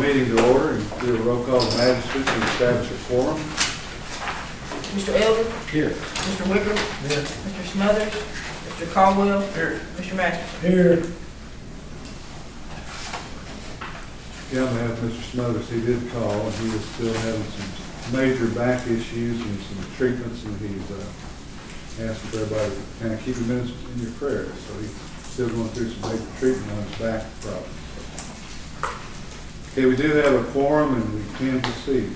Meeting to order and do a roll call of magistrates and establish a quorum. Mr. Elder? Here. Mr. Wicker? Here. Mr. Smothers? Mr. Caldwell? Here. Mr. Masterson? Here. Yeah, I'm having Mr. Smothers, he did call, and he is still having some major back issues and some treatments, and he's asking for everybody to kind of keep him in your prayers. So he's still going through some major treatment on his back problem. Okay, we do have a quorum, and we can proceed.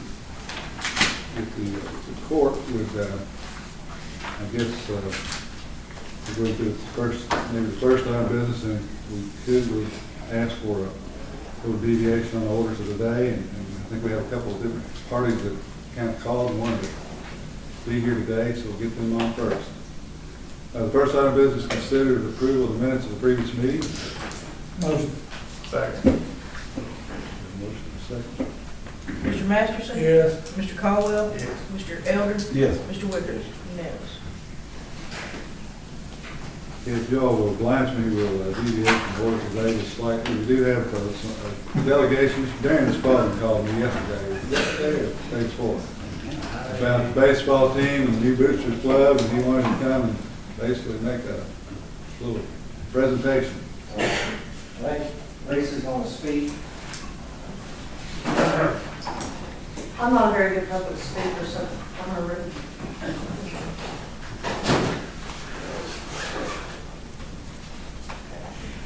If the court would, I guess, we're going to do maybe the first line of business, and we ask for a little deviation on the orders of the day, and I think we have a couple of different parties that kind of called and wanted to be here today, so we'll get them on first. The first item of business is considered approval of the minutes of the previous meeting. Motion. Second. Motion second. Mr. Masterson? Yes. Mr. Caldwell? Yes. Mr. Elder? Yes. Mr. Wicker? Unanimous. If y'all will oblige me, we'll deviate from the order today just slightly. We do have a delegation. Mr. Darren Spalding called me yesterday stage 4, about the baseball team and the new boosters club, and he wanted to come and basically make a little presentation. Right, Lisa's going to speak. I'm not a very good public speaker, so I'm going to read.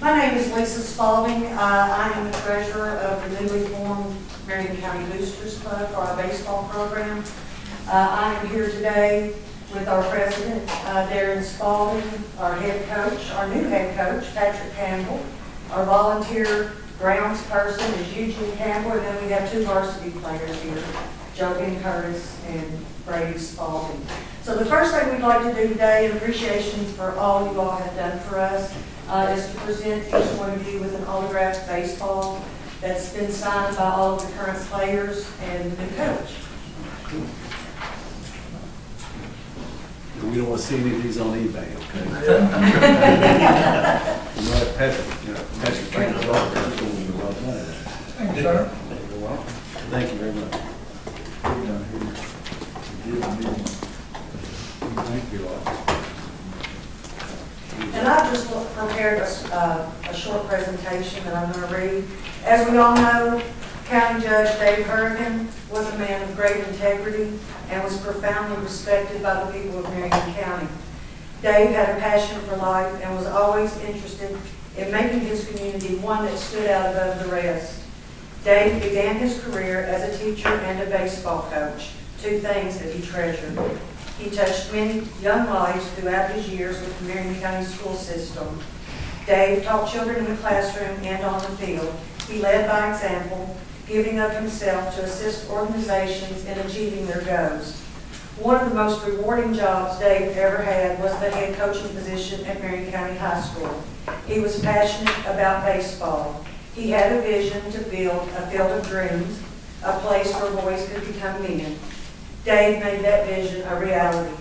My name is Lisa Spalding. I am the treasurer of the newly formed Marion County Boosters Club for our baseball program. I am here today with our president, Darren Spalding, our head coach, our new head coach, Patrick Campbell. Our volunteer grounds person is Eugene Campbell, and then we have 2 varsity players here, Joe Ben Curtis and Brady Spalding. So the first thing we'd like to do today, in appreciation for all you all have done for us, is to present each one of you with an autographed baseball that's been signed by all of the current players and the coach. We don't want to see any of these on eBay, okay? You know, Patrick Campbell's autograph is going to be well done. Thank you, sir. Thank you very much. Thank you all. And I've just prepared a short presentation that I'm going to read. As we all know, County Judge Dave Hurrigan was a man of great integrity and was profoundly respected by the people of Marion County. Dave had a passion for life and was always interested in making his community one that stood out above the rest. Dave began his career as a teacher and a baseball coach, 2 things that he treasured. He touched many young lives throughout his years with the Marion County school system. Dave taught children in the classroom and on the field. He led by example, giving of himself to assist organizations in achieving their goals. One of the most rewarding jobs Dave ever had was the head coaching position at Marion County High School. He was passionate about baseball. He had a vision to build a field of dreams, a place where boys could become men. Dave made that vision a reality.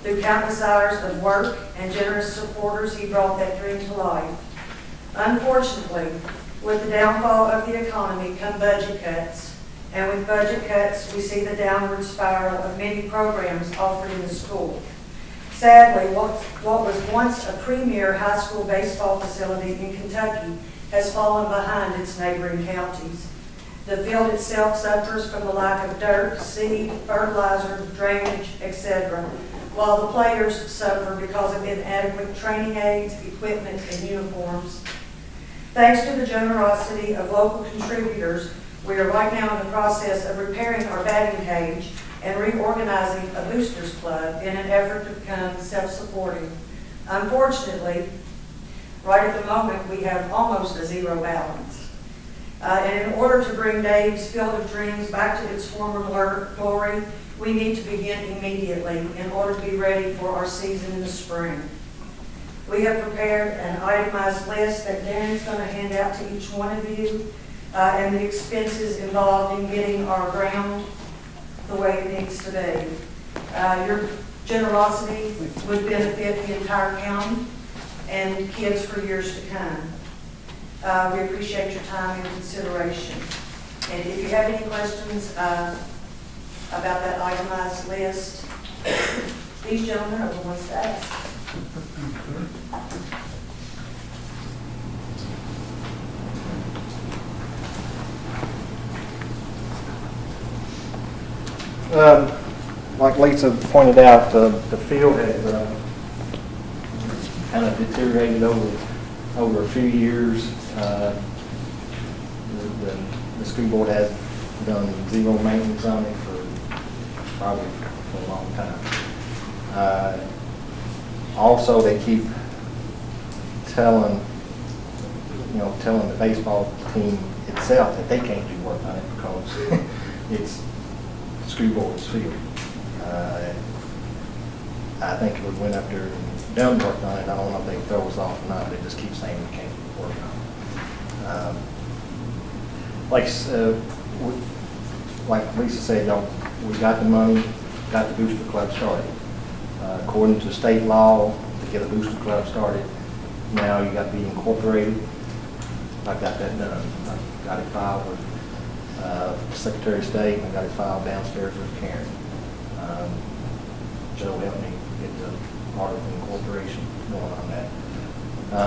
Through countless hours of work and generous supporters, he brought that dream to life. Unfortunately, with the downfall of the economy come budget cuts, and with budget cuts, we see the downward spiral of many programs offered in the school. Sadly, what was once a premier high school baseball facility in Kentucky has fallen behind its neighboring counties. The field itself suffers from the lack of dirt, seed, fertilizer, drainage, etc., while the players suffer because of inadequate training aids, equipment, and uniforms. Thanks to the generosity of local contributors, we are right now in the process of repairing our batting cage and reorganizing a boosters club in an effort to become self-supporting. Unfortunately, right at the moment, we have almost a zero balance. And in order to bring Dave's Field of Dreams back to its former glory, we need to begin immediately in order to be ready for our season in the spring. We have prepared an itemized list that Darren's going to hand out to each one of you, and the expenses involved in getting our ground the way it needs to be. Your generosity would benefit the entire county and kids for years to come. We appreciate your time and consideration. And if you have any questions about that itemized list, these gentlemen are the ones to ask. Like Lisa pointed out, the field has kind of deteriorated over a few years. The school board has done zero maintenance on it for probably for a long time. Also, they keep telling the baseball team itself that they can't do work on it because it's school board's field. I think if we went up there and done work on it, I don't know if they throw us off or not. They just keep saying we can't work on it. Like Lisa said, we got the money, got the booster club started. According to state law, to get a booster club started, now you got to be incorporated. I got that done. I got it filed with the Secretary of State, and I got it filed downstairs with Karen. Joe helped me get the art of incorporation going on that.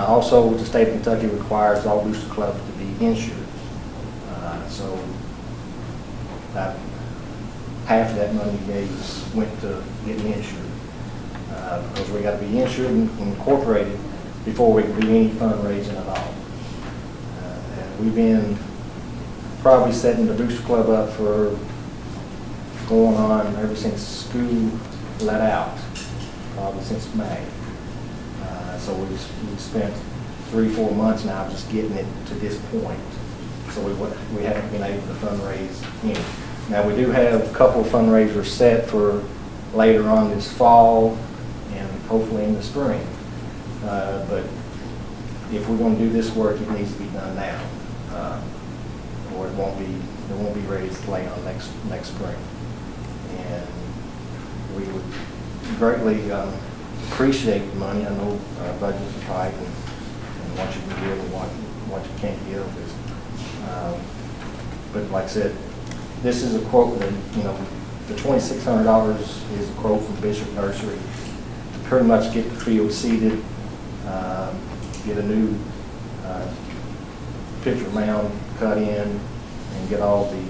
Also, the state of Kentucky requires all booster clubs to be insured. So about half of that money went to getting insured. Because we got to be insured and incorporated before we can do any fundraising at all. And we've been probably setting the booster club up for going on ever since school let out, probably since May. So we've spent 3-4 months now just getting it to this point. So we haven't been able to fundraise any. Now we do have a couple of fundraisers set for later on this fall and hopefully in the spring. But if we're going to do this work, it needs to be done now, or it won't be ready to play on next spring. And we would greatly appreciate the money. I know our budgets are tight and what you can give and what you can't give. But like I said, this is a quote that, the $2,600 is a quote from Bishop Nursery to pretty much get the field seeded, get a new pitcher mound cut in, and get all the.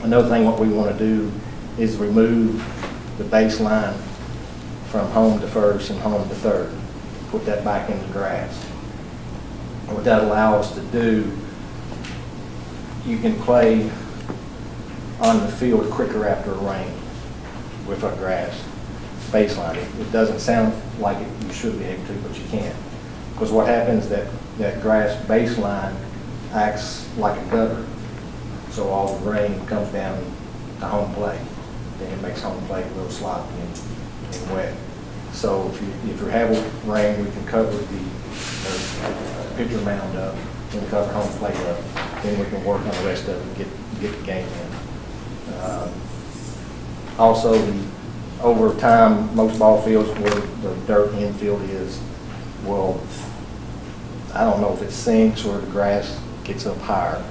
Another thing, what we want to do is remove the baseline from home to first and home to third, put that back in the grass. And what that allows us to do, you can play on the field quicker after a rain with a grass baseline. It doesn't sound like you should be able to, but you can. Because what happens, that grass baseline acts like a gutter. So all the rain comes down to home plate. Then it makes home plate a little sloppy and wet. So if you're having rain, we can cover the pitcher mound up, and cover home plate up. Then we can work on the rest of it and get the game in. Also, over time, most ball fields where the dirt infield is, well, I don't know if it sinks or the grass gets up higher.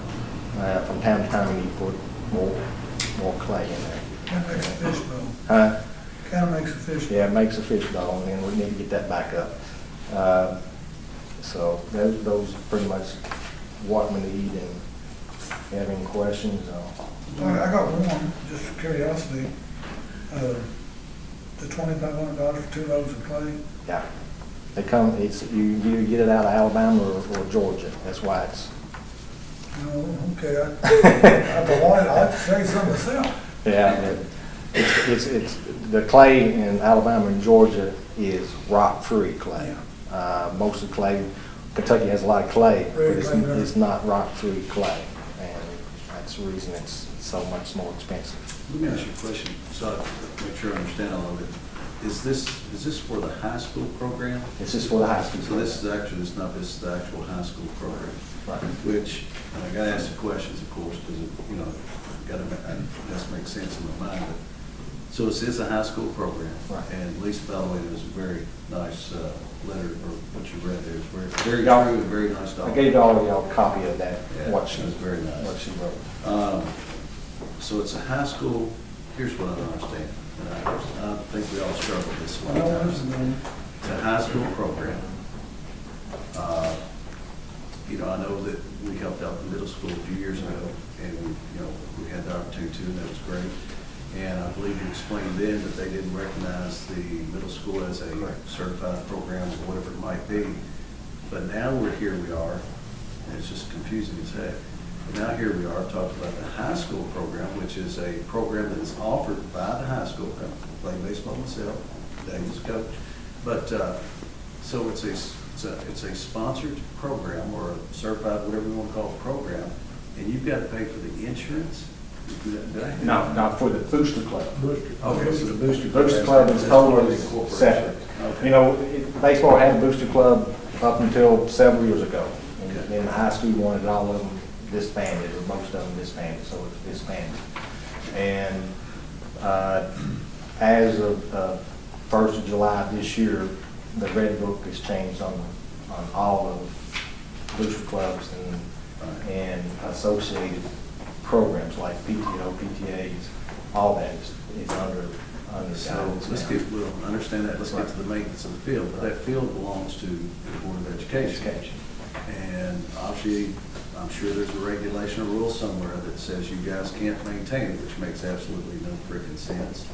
From time to time, you need to put more clay in there. That makes a fishbowl. Huh? Kind of makes a fishbowl. Yeah, it makes a fishbowl, and then we need to get that back up. So those are pretty much what we need. And if you have any questions, I got one, just for curiosity. The $2,500 for 2 loads of clay. yeah, they come. You either get it out of Alabama or Georgia. That's why it's. Oh, okay. I'd say so myself. Yeah, it's the clay in Alabama and Georgia is rock-free clay. Most of the clay, Kentucky has a lot of clay, but it's not rock-free clay, and that's the reason it's so much more expensive. Let me ask you a question, so I make sure I understand all of it. Is this for the high school program? This is for the high school. So this is actually, it's not this, the actual high school program. Right. Which, and I gotta ask the questions, of course, because, it has to make sense in my mind. But so this is a high school program. Right. And Lisa, by the way, does a very nice letter, or what you read there, is very Y'all- true and very nice I document. gave all of y'all a copy of that, Yeah, what she, that's very nice. what she wrote. So it's a high school, here's what I don't understand, and I think we all struggle with this I one know time. this is going. It's a high school program. You know, I know that we helped out the middle school a few years ago, and we had the opportunity to, and that was great. And I believe you explained then that they didn't recognize the middle school as a certified program or whatever it might be. But now here we are, and it's just confusing as heck. But now here we are talking about the high school program, which is a program that is offered by the high school. I play baseball myself, David's coach. But, so it's a sponsored program, or a certified, whatever you want to call it, program, and you've got to pay for the insurance? Did I hear No, not for the Booster Club. Okay, so the booster. Booster Club is totally Corporation. separate. Okay. You know, baseball had a Booster Club up until several years ago. And Okay. then the high school wanted all of them disbanded, or most of them disbanded, so it's disbanded. And as of 1st of July this year, the red book has changed on all of Booster Clubs and associated programs like PTO, PTAs, all that is under So guidance let's now. we'll understand that, let's get to the maintenance of the field, but that field belongs to the Board of Education. Education. And obviously, I'm sure there's a regulation or rule somewhere that says you guys can't maintain it, which makes absolutely no freaking sense.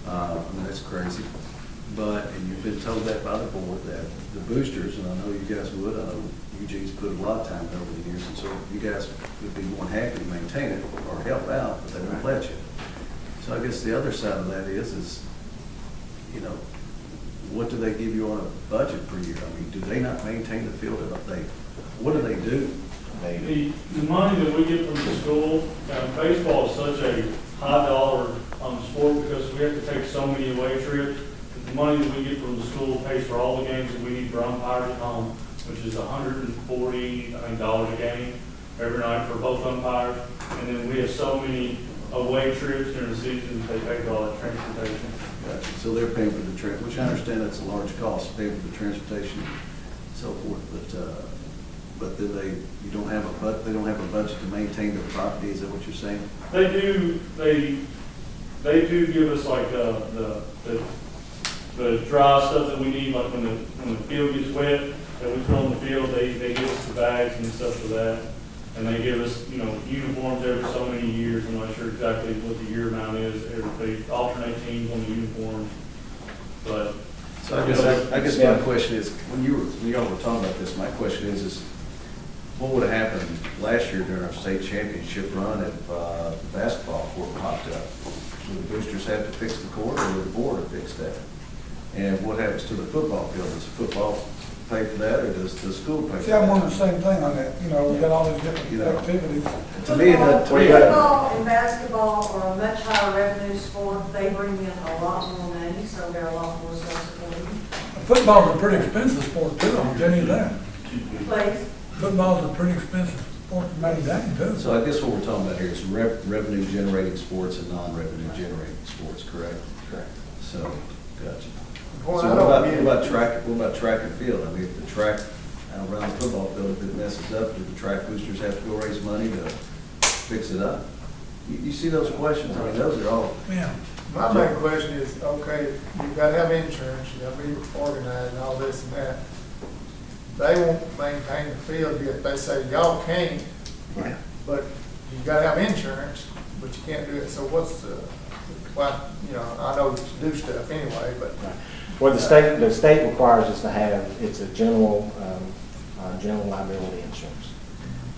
I mean, that's crazy. But, and you've been told that by the board, that the boosters, and I know you guys would, I know Eugene's put a lot of time over the years, and so you guys would be more than happy to maintain it or help out, but they don't let you. So I guess the other side of that is, you know, what do they give you on a budget per year? I mean, do they not maintain the field? What do they do? The money that we get from the school, baseball is such a high dollar sport because we have to take so many away trips. The money that we get from the school pays for all the games that we need for umpires at home, which is $140 a game every night for both umpires. And then we have so many away trips during the season, they pay for all that transportation. Gotcha. So they're paying for the trip, which I understand that's a large cost, paying for the transportation and so forth, but then they don't have a budget to maintain the property, is that what you're saying? They do give us like the dry stuff that we need, like when the field gets wet, and we throw in the field, they give us the bags and stuff for that. And they give us, uniforms every so many years. I'm not sure exactly what the year amount is. They alternate teams on the uniforms. But So I guess my question is, when y'all were talking about this, my question is what would have happened last year during our state championship run if the basketball court popped up? Would the boosters have to fix the court, or would the board have fixed that? And what happens to the football field? Does the football pay for that, or does the school pay for See, I'm that? wondering the same thing on that, we got all these different You know. activities. To me, Football and basketball are a much higher revenue sport. They bring in a lot more money, so they're a lot more self-supporting. Football's a pretty expensive sport too, I'll tell you that. Please. Football's a pretty expensive sport to maintain too. So I guess what we're talking about here is revenue generating sports and non-revenue generating sports, correct? Correct. So, gotcha. Boy, So I what don't about get- track and field? I mean, if the track around the football field, if it messes up, do the track boosters have to go raise money to fix it up? You see those questions? I mean, those are all, Yeah. My main question is, okay, you've got to have insurance, you got to be organized and all this and that. They won't maintain the field yet. They say y'all can't, yeah. but you got to have insurance, but you can't do it. So what's well, I know to do stuff anyway, but. Well, the state requires us to have, it's a general liability insurance.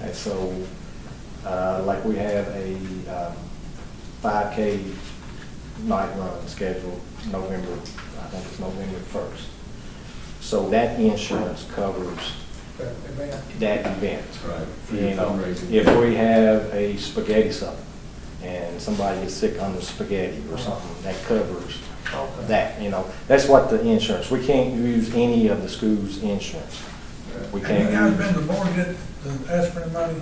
And so, like we have a 5K night run scheduled November, I think it's November 1st. So that insurance covers That event. that event. Right. For your fundraising. If we have a spaghetti supper and somebody is sick on the spaghetti or something, that covers Okay. that, that's what the insurance, we can't use any of the school's insurance. We Have you guys can't been to the board yet to ask for the money?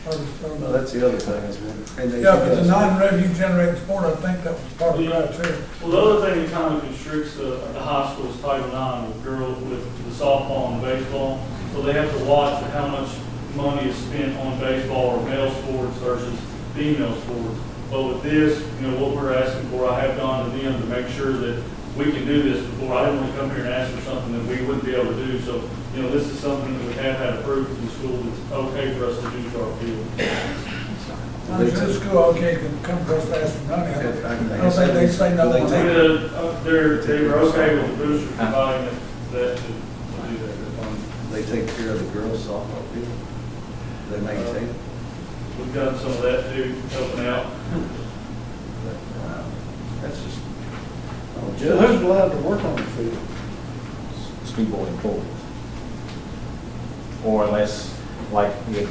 Well, that's the other thing is when. and they- Yeah, if it's a non-revenue generating sport, I think that was part of the criteria. Well, the other thing that kind of constricts the high school is Title IX with girls, with the softball and baseball. So they have to watch how much money is spent on baseball or male sports versus female sports. But with this, you know, what we're asking for, I have gone to them to make sure that we can do this before. I didn't want to come here and ask for something that we wouldn't be able to do. So, you know, this is something that we have had approved from the school that's okay for us to do for our field. I'm sure the school, okay, can come to us to ask for money. I don't think they say no. They on take that. They were okay with the boosters providing that to do that. They take care of the girls softball field. They maintain it. We've done some of that too, helping out. That's just. So who's allowed to work on the field? School board employees. Or unless, like, if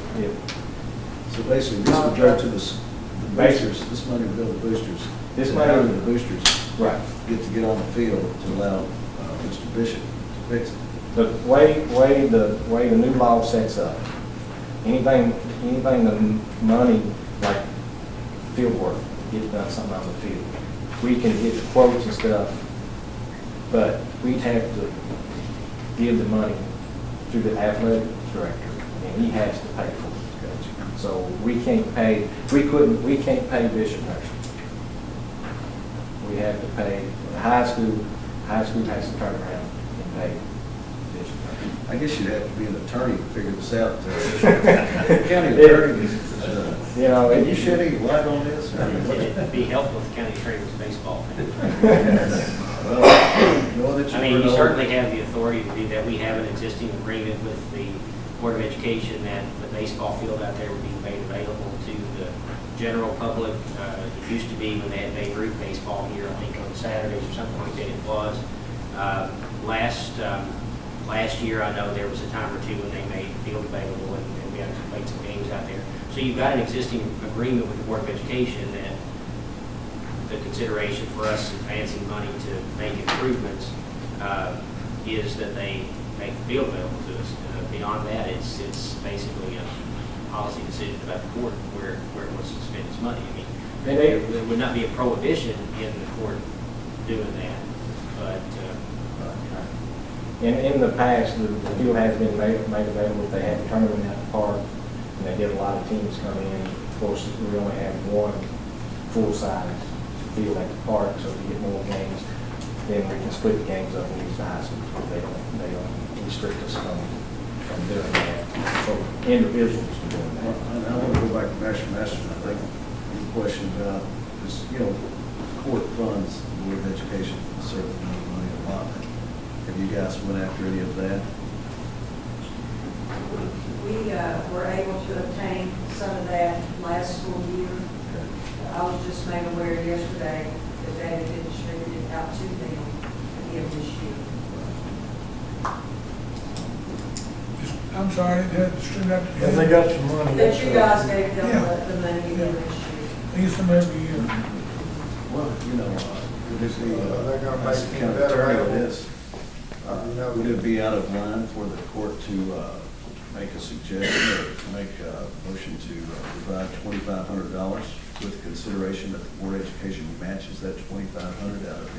So basically, this would go to the boosters, this money would go to the boosters. This And money- how do the boosters right. get on the field to allow Mr. Bishop to fix it? The way the new law sets up, anything the money, like field work, get done something on the field. We can get the quotes and stuff, but we'd have to give the money to the athletic director, and he has to pay for it. So we can't pay Bishop Nursery. We have to pay, the high school has to turn around and pay Bishop Nursery. I guess you'd have to be an attorney to figure this out. County attorney, You know, can you shed any light on this? It'd be helpful if county attorney was a baseball fan. Well, knowing that I mean, you know- certainly have the authority to do that. We have an existing agreement with the Board of Education that the baseball field out there would be made available to the general public. It used to be when they had Babe Ruth baseball here, I think on Saturdays or something like that it was. Last year, I know there was a time or two when they made the field available and we actually played some games out there. So you've got an existing agreement with the Board of Education that the consideration for us advancing money to make improvements is that they make the field available to us. Beyond that, it's basically a policy decision about the court where it wants to spend its money. I mean, there would not be a prohibition in the court doing that, but in the past, the field has been made available. They had a tournament at the park, and they did a lot of teams come in. Of course, we only have one full-size field at the park, so to get more games, then we can split the games up and use the high school. They don't restrict us from doing that, for individuals from doing that. And I want to go back to Master. I think your question about this, you know, court funds, the Board of Education, a certain amount of money allotment. Have you guys went after any of that? We were able to obtain some of that last school year. I was just made aware yesterday that that had been distributed out to them again this year. I'm sorry, it had distributed out to Because they got some money. That you guys gave them Yeah. the money again this year. They use them every year. Well, you know, would it be, They're gonna make it kind of better attorney out of with it. this, would it be out of line for the court to make a suggestion or to make a motion to provide $2,500 with consideration that the Board of Education matches that $2,500 out of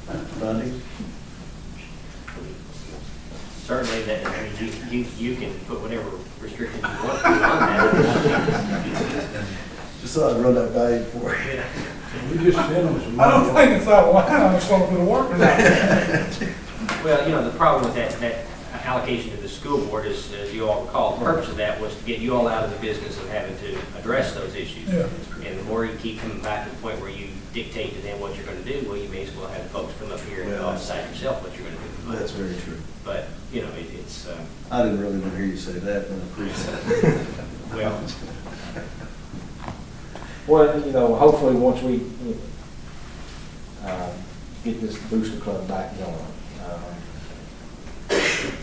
the funding? certainly that, I mean, you can put whatever restrictions you want to on that. Just thought I'd run that by you for you. Yeah. We just send them some money. I don't think it's out of line, I just want to put a worker out. Well, you know, the problem with that allocation to the school board is, as you all recall, the purpose of that was to get you all out of the business of having to address those issues. Yeah. And the more you keep coming back to the point where you dictate to them what you're going to do, well, you may as well have folks come up here and decide yourself what you're going to do. That's very true. But, you know, it's, I didn't really want to hear you say that, but I appreciate it. well, Well, you know, hopefully once we get this booster club back going,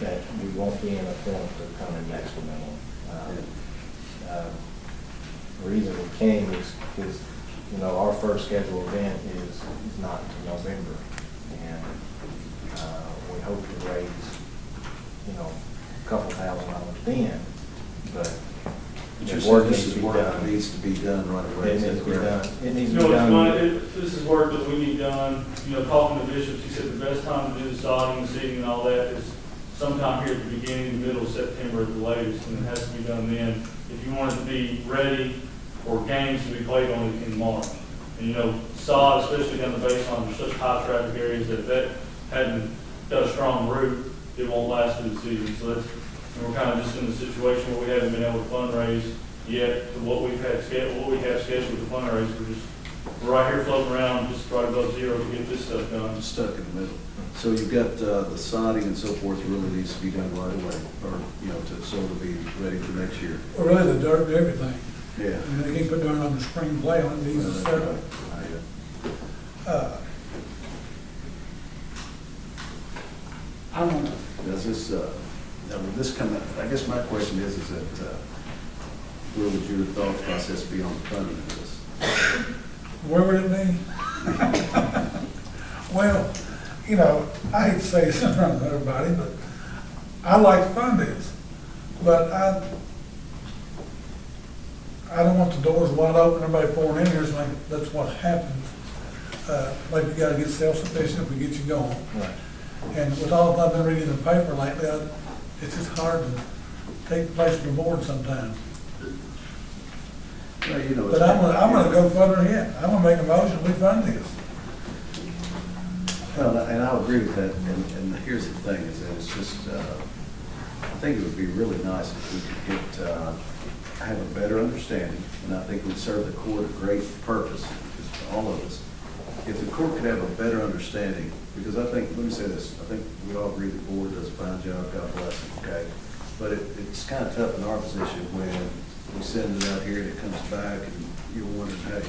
that we won't be in a point of coming next to them. The reason we came is, you know, our first scheduled event is not until November, and we hope to raise, you know, a couple $1,000 then, but But The you're work saying this needs to is be work that done. needs to be done right away. It Is needs that to be correct? done. It needs You to be know, it's done. money, this is work that we need done, you know, talking to bishops, he said the best time to do the sodding, the seeding and all that is sometime here at the beginning, middle of September at the latest, and it has to be done then. If you want it to be ready for games to be played on in March. And you know, sod, especially down the baseline, there's such high traffic areas that if that hadn't got a strong root, it won't last through the season. So that's, and we're kind of just in the situation where we haven't been able to fundraise yet to what we have scheduled with the fundraise. We're right here floating around just right above zero to get this stuff done. Stuck in the middle. So you've got the sodding and so forth really needs to be done right away, or, you know, to sort of be ready for next year. Well, really, the dirt and everything. Yeah. I mean, they can't put dirt on the spring play on it, it needs to settle. I don't know. Does this, now would this come, I guess my question is that, where would your thought process be on the funding of this? Where would it be? Well, you know, I hate to say this in front of everybody, but I like to fund this. But I don't want the doors wide open, everybody pouring in here, so like, that's what happens. Like, we gotta get self-sufficient if we get you going. Right. And with all I've been reading in the paper lately, it's just hard to take the place of the board sometimes. Well, you know, But I'm gonna go further yet. I'm gonna make a motion, we fund this. well, and I'll agree with that, and here's the thing, is that it's just, I think it would be really nice if we could get, have a better understanding, and I think it would serve the court a great purpose, because all of us, if the court could have a better understanding, because I think, let me say this, I think we all agree the board does a fine job, God bless them, okay? But it's kind of tough in our position when we send it out here and it comes back and you're wondering, hey.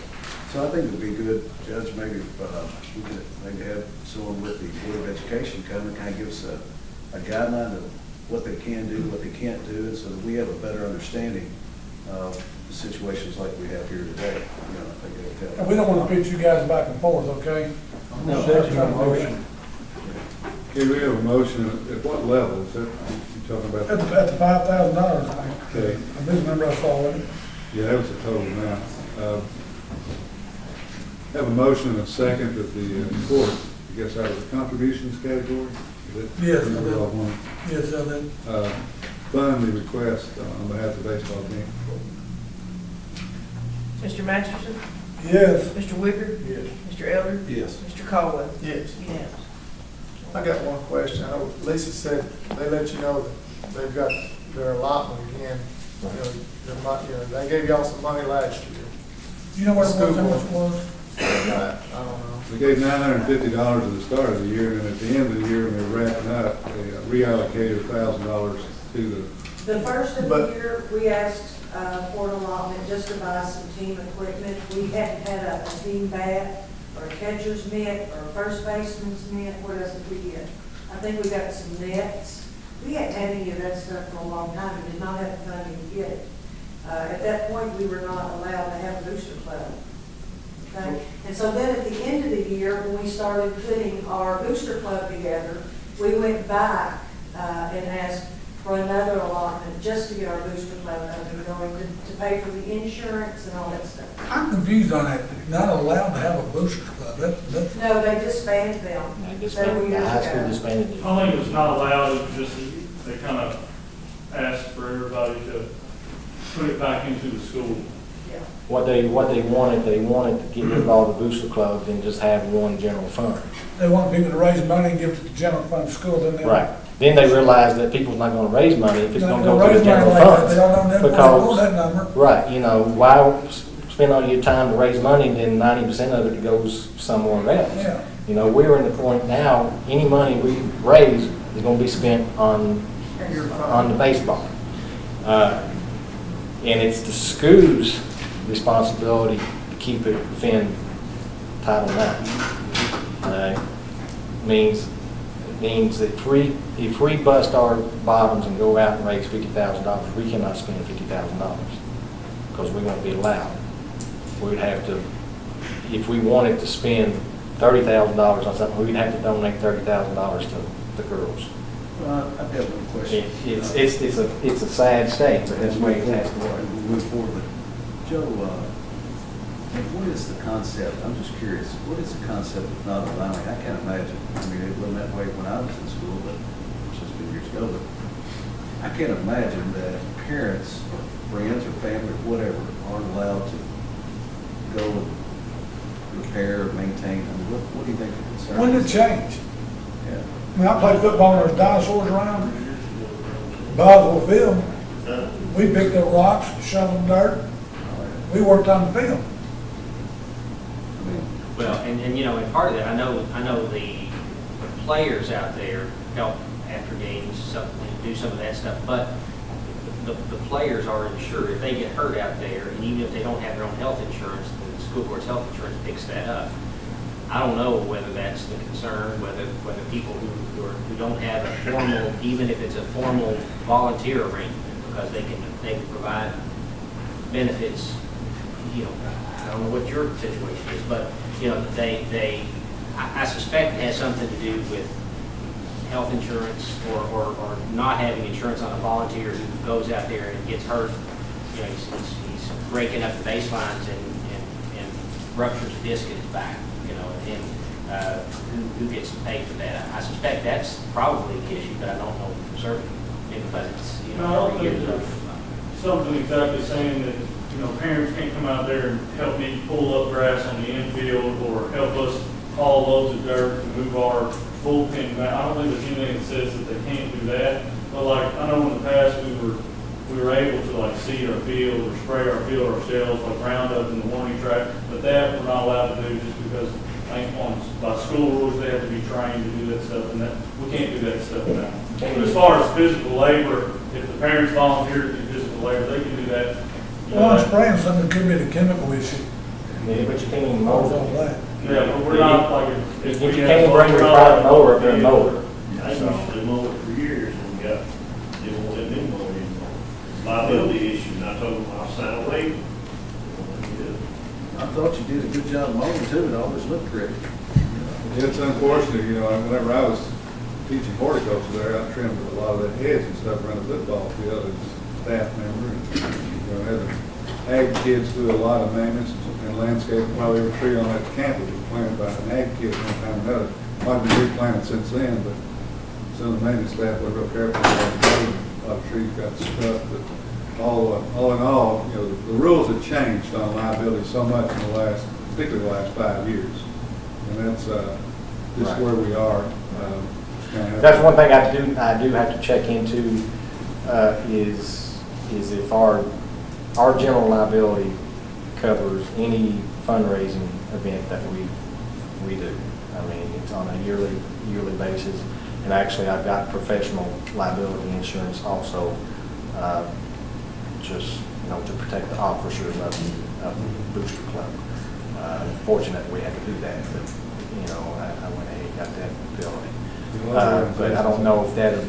So I think it would be good, Judge, maybe if we could maybe have someone with the Board of Education come and kind of give us a guideline of what they can do, what they can't do, and so that we have a better understanding of the situations like we have here today. You know, I think it would help. And we don't wanna pitch you guys back and forth, okay? No, that's your motion. Okay, we have a motion, at what level is that, you talking about? At the $5,000, I think. Okay. I remember I saw it. Yeah, that was the total amount. Have a motion and a second that the court, I guess out of the contributions category? Is it- Yes, we I did. all want, Yes, I did. fund the request on behalf of the baseball team. Mr. Masterson? Yes. Mr. Wicker? Yes. Mr. Elder? Yes. Mr. Caldwell? Yes. Unanimous. I got one question. I know Lisa said they let you know that they've got their allotment again. You know, they gave y'all some money last year. You know what it was, how much it was? I don't know. We gave $950 at the start of the year, and at the end of the year, when they were wrapping up, they reallocated $1,000 to The first of the But- year, we asked for an allotment just to buy some team equipment. We hadn't had a team bat, or a catcher's mitt, or a first baseman's mitt. What else did we get? I think we got some nets. We hadn't had any of that stuff for a long time, and did not have the funding to get it. At that point, we were not allowed to have a booster club. Okay? And so then at the end of the year, when we started putting our booster club together, we went back and asked for another allotment just to get our booster club up and going, to pay for the insurance and all that stuff. I'm confused on that. You're not allowed to have a booster club. That's, No, they disbanded them. They disbanded, the high school disbanded it. I think it was not allowed, it was just, they kind of asked for everybody to put it back into the school. Yeah. What they wanted to get rid of all the booster clubs and just have one general fund. they want people to raise money and give it to the general fund school, then they. Right. Then they realized that people's not gonna raise money if it's gonna They'll go to raise the money general like that. funds. They don't know that, they Because, that number. right, you know, why spend all your time to raise money, then 90% of it goes somewhere else? Yeah. You know, we're in the point now, any money we raise is gonna be spent on the baseball. And it's the school's responsibility to keep it within Title IX. Means that if we bust our bottoms and go out and raise $50,000, we cannot spend $50,000 because we won't be allowed. We'd have to, if we wanted to spend $30,000 on something, we'd have to donate $30,000 to the girls. I've got one question. It's a sad state, but that's the way it has to work. We'll move forward, but Joe, what is the concept, I'm just curious, what is the concept of not allowing, I can't imagine, I mean, it wasn't that way when I was in school, but it's just been years ago, but I can't imagine that parents or friends or family, whatever, aren't allowed to go and repair, maintain, I mean, what do you think the concern is? When did it change? Yeah. I mean, I played football when there was dinosaurs around. Boswell Field, we picked up rocks, shoveled dirt, we worked on the field. I mean, Well, and you know, and part of that, I know the players out there help after games, do some of that stuff, but the players are insured. If they get hurt out there, and even if they don't have their own health insurance, the school board's health insurance picks that up. I don't know whether that's the concern, whether people who don't have a formal, even if it's a formal volunteer arrangement, because they can provide benefits, you know, I don't know what your situation is, but, you know, I suspect it has something to do with health insurance or not having insurance on a volunteer who goes out there and gets hurt. You know, he's breaking up the baselines and ruptures a disc in his back, you know, and who gets paid for that? I suspect that's probably the issue, but I don't know for certain, because it's, you know, No, I don't think there's something exactly saying that, you know, parents can't come out there and help me pull up grass on the infield or help us haul loads of dirt to move our bullpen back. I don't think there's anything that says that they can't do that. But like, I know in the past we were able to like seed our field or spray our field ourselves, like Roundup in the warning track, but that we're not allowed to do just because I think by school rules they have to be trained to do that stuff, and that we can't do that stuff now. But as far as physical labor, if the parents volunteer to do physical labor, they can do that. You know, Well, I'm spraying something could be the chemical issue. Yeah, but you can't even All mow. that. yeah, but we're not like If you can't bring your private mower up there and mow it. I used to mow it for years and they won't let me mow it anymore. Liability issue, and I told them I'll sign a waiver. I thought you did a good job mowing too, it always looked great. It's unfortunate, you know, whenever I was teaching horticulture there, I trimmed a lot of the hedges and stuff around the football field as a staff member. And, you know, had the ag kids do a lot of maintenance and landscaping. Probably every tree on that campus was planted by an ag kid one time or another. Might have been replanted since then, but some of the maintenance staff were real careful. A lot of trees got stuck, but all in all, you know, the rules have changed on liability so much in the last, particularly the last 5 years. And that's just where we are. That's one thing I do have to check into, is if our general liability covers any fundraising event that we do. I mean, it's on a yearly basis. And actually, I've got professional liability insurance also, just, you know, to protect the officers of the Booster Club. Fortunate we had to do that, but, you know, I went ahead and got that ability. But I don't know if that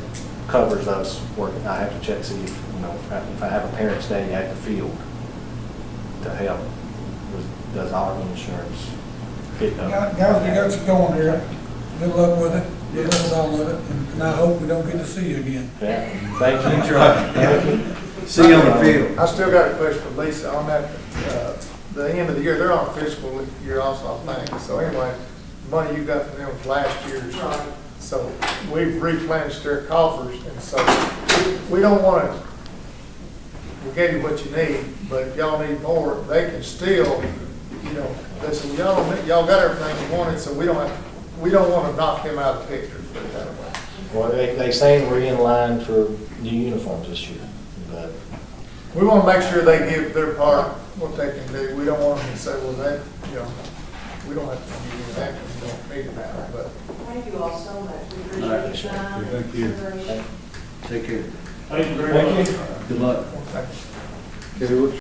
covers us working. I have to check, see if, you know, if I have a parents' day at the field to help, does our insurance pick up? Guys, we got you going here. Good luck with it. Good luck on with it. And I hope we don't get to see you again. Yeah. Thank you. Thank you. See you on the field. I still got a question for Lisa on that, the end of the year, they're on fiscal year also, I think. So anyway, money you got from them was last year's. So we've replenished their coffers, and so we don't want to, we gave you what you need, but if y'all need more, they can still, you know, they say, y'all got everything you wanted, so we don't want to knock them out of the picture, put it that way. Well, they say we're in line for new uniforms this year, but We want to make sure they give their part, what they can do. We don't want them to say, well, that, you know, we don't have to give you that, we don't need it now, but. Thank you all so much. We All right, appreciate your time. Thank you. Consideration. Take care. Thank you very much. Good luck. Thank you. Okay,